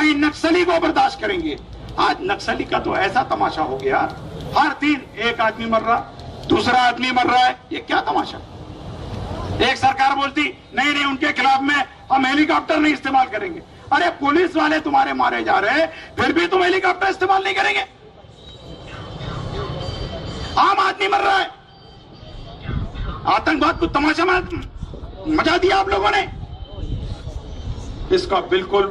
ना ही नक्सली को बर्दाश्त करेंगे। आज नक्सली का तो ऐसा तमाशा हो गया, हर दिन एक आदमी मर रहा, दूसरा आदमी मर रहा है, ये क्या तमाशा। एक सरकार बोलती नहीं नहीं उनके खिलाफ में हम हेलीकॉप्टर नहीं इस्तेमाल करेंगे। अरे पुलिस वाले तुम्हारे मारे जा रहे हैं, फिर भी तुम हेलीकॉप्टर इस्तेमाल नहीं करेंगे। आम आदमी मर रहा है, आतंकवाद को तमाशा मचा दिया आप लोगों ने। इसका बिल्कुल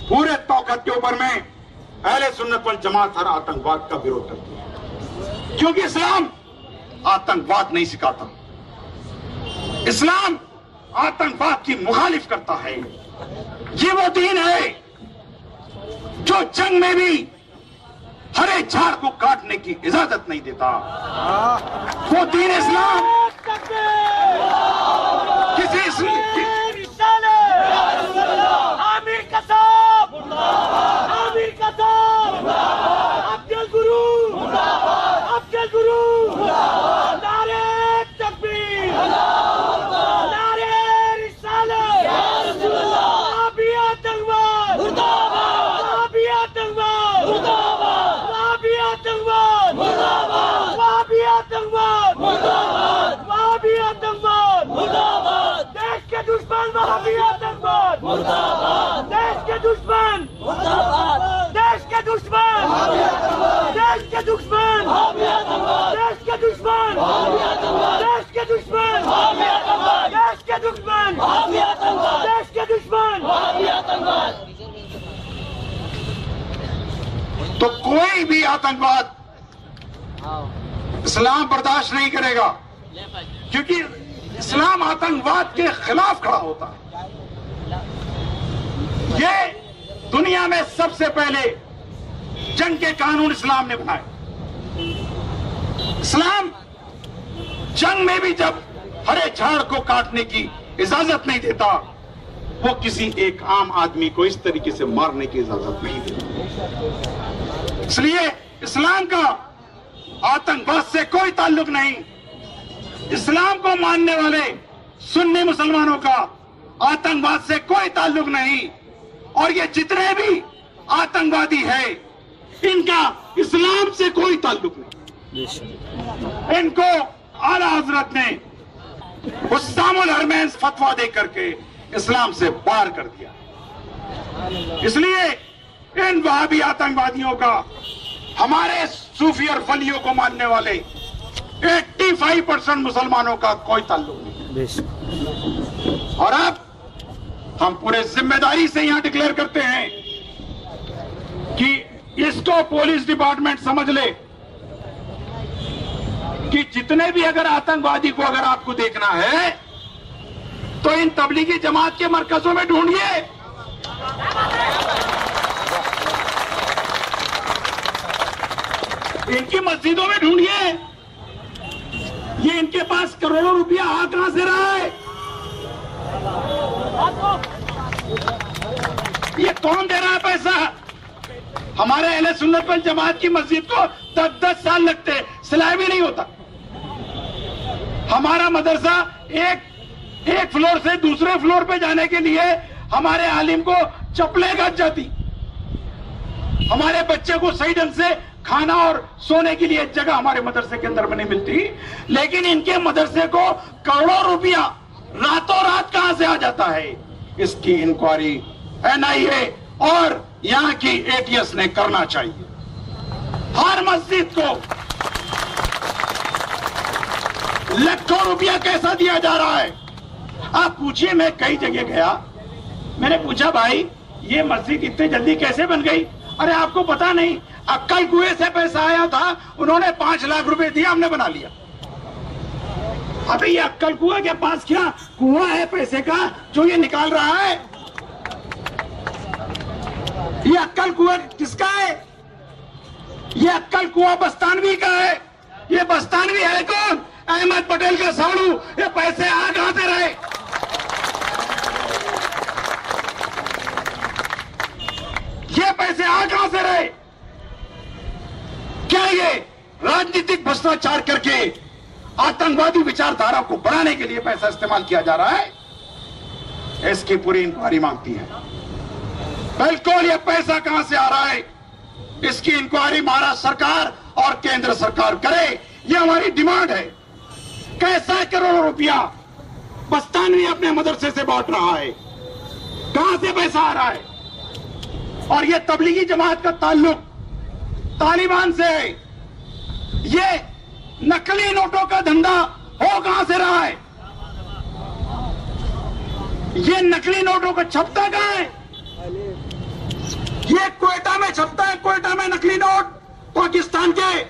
पूरे तौकत के ऊपर में अहले सुन्नत वल जमात हर आतंकवाद का विरोध करती है, क्योंकि इस्लाम आतंकवाद नहीं सिखाता, इस्लाम आतंकवाद की मुखालिफ करता है। ये वो दीन है जो जंग में भी हरे झाड़ को काटने की इजाजत नहीं देता। वो दीन इस्लाम किसी देश के दुश्मन मुर्दाबाद, देश के दुश्मन देश के दुश्मन देश के दुश्मन देश के दुश्मन देश के दुश्मन देश के दुश्मन। तो कोई भी आतंकवाद इस्लाम बर्दाश्त नहीं करेगा, क्योंकि इस्लाम आतंकवाद के खिलाफ खड़ा होता है। ये दुनिया में सबसे पहले जंग के कानून इस्लाम ने बनाए। इस्लाम जंग में भी जब हरे झाड़ को काटने की इजाजत नहीं देता, वो किसी एक आम आदमी को इस तरीके से मारने की इजाजत नहीं देता। इसलिए इस्लाम का आतंकवाद से कोई ताल्लुक नहीं। इस्लाम को मानने वाले सुन्नी मुसलमानों का आतंकवाद से कोई ताल्लुक नहीं, और ये जितने भी आतंकवादी हैं इनका इस्लाम से कोई ताल्लुक नहीं। इनको आला हजरत ने हुस्सामुल हरमैन फतवा दे करके इस्लाम से बाहर कर दिया। इसलिए इन वहाबी आतंकवादियों का हमारे सूफी और वलियों को मानने वाले 85% मुसलमानों का कोई ताल्लुक नहीं। और अब हम पूरे जिम्मेदारी से यहां डिक्लेयर करते हैं कि इसको पुलिस डिपार्टमेंट समझ ले कि जितने भी अगर आतंकवादी को अगर आपको देखना है तो इन तबलीगी जमात के मरकजों में ढूंढिए। इनकी मस्जिदों में ढूंढिए। ये इनके पास करोड़ों रुपया आ कहां से रहा है? ये कौन दे रहा है पैसा? हमारे अहले सुन्नत वल जमात की मस्जिद को 10-10 साल लगते, सिलाई भी नहीं होता। हमारा मदरसा एक फ्लोर से दूसरे फ्लोर पे जाने के लिए हमारे आलिम को चप्पलें गज जाती। हमारे बच्चे को सही ढंग से खाना और सोने के लिए जगह हमारे मदरसे के अंदर में नहीं मिलती, लेकिन इनके मदरसे को करोड़ों रुपया रातों रात कहां से आ जाता है? इसकी इंक्वायरी NIA और यहां की ATS ने करना चाहिए। हर मस्जिद को लाखों रुपया कैसा दिया जा रहा है? आप पूछिए, मैं कई जगह गया, मैंने पूछा भाई ये मस्जिद इतने जल्दी कैसे बन गई? अरे आपको पता नहीं, अक्कल कुएं से पैसा आया था, उन्होंने 5 लाख रुपए दिया, हमने बना लिया। अभी ये अक्कल कुआं के पास क्या कुआं है पैसे का जो ये निकाल रहा है? ये अक्कल कुआं किसका है? ये अक्कल कुआं बस्तानवी का है। ये बस्तानवी है कौन? अहमद पटेल का साड़ू। ये पैसे आ कहां से रहे? ये पैसे आ कहां से रहे? क्या ये राजनीतिक भ्रष्टाचार करके आतंकवादी विचारधारा को बढ़ाने के लिए पैसा इस्तेमाल किया जा रहा है? इसकी पूरी इंक्वायरी मांगती है। बिल्कुल ये पैसा कहां से आ रहा है, इसकी इंक्वायरी महाराष्ट्र सरकार और केंद्र सरकार करे, ये हमारी डिमांड है। कैसा करोड़ों रुपया बस्तानवी अपने मदरसे से बांट रहा है, कहां से पैसा आ रहा है? और ये तबलीगी जमात का ताल्लुक तालिबान से है। ये नकली नोटों का धंधा हो कहां से रहा है? ये नकली नोटों का छपता कहां है? ये क्वेटा में छपता है, क्वेटा में नकली नोट पाकिस्तान के,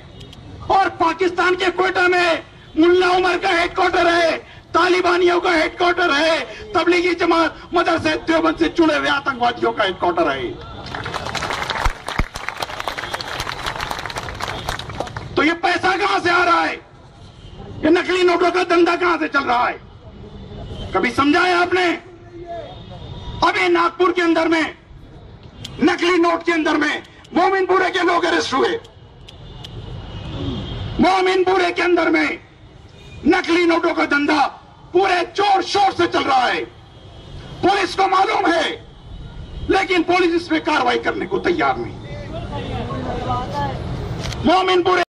और पाकिस्तान के क्वेटा में मुल्ला उमर का हेडक्वार्टर है, तालिबानियों का हेडक्वार्टर है, तबलीगी जमात मदरसे देवबंद से जुड़े हुए आतंकवादियों का हेडक्वार्टर है। तो ये पैसा कहां से आ रहा है? ये नकली नोटों का धंधा कहां से चल रहा है? कभी समझा है आपने? अभी नागपुर के अंदर में नकली नोट के अंदर में मोमिनपुरे के लोग अरेस्ट हुए। मोमिनपुरे के अंदर में नकली नोटों का धंधा पूरे जोर शोर से चल रहा है। पुलिस को मालूम है, लेकिन पुलिस इस पे कार्रवाई करने को तैयार नहीं। मोमिनपुरे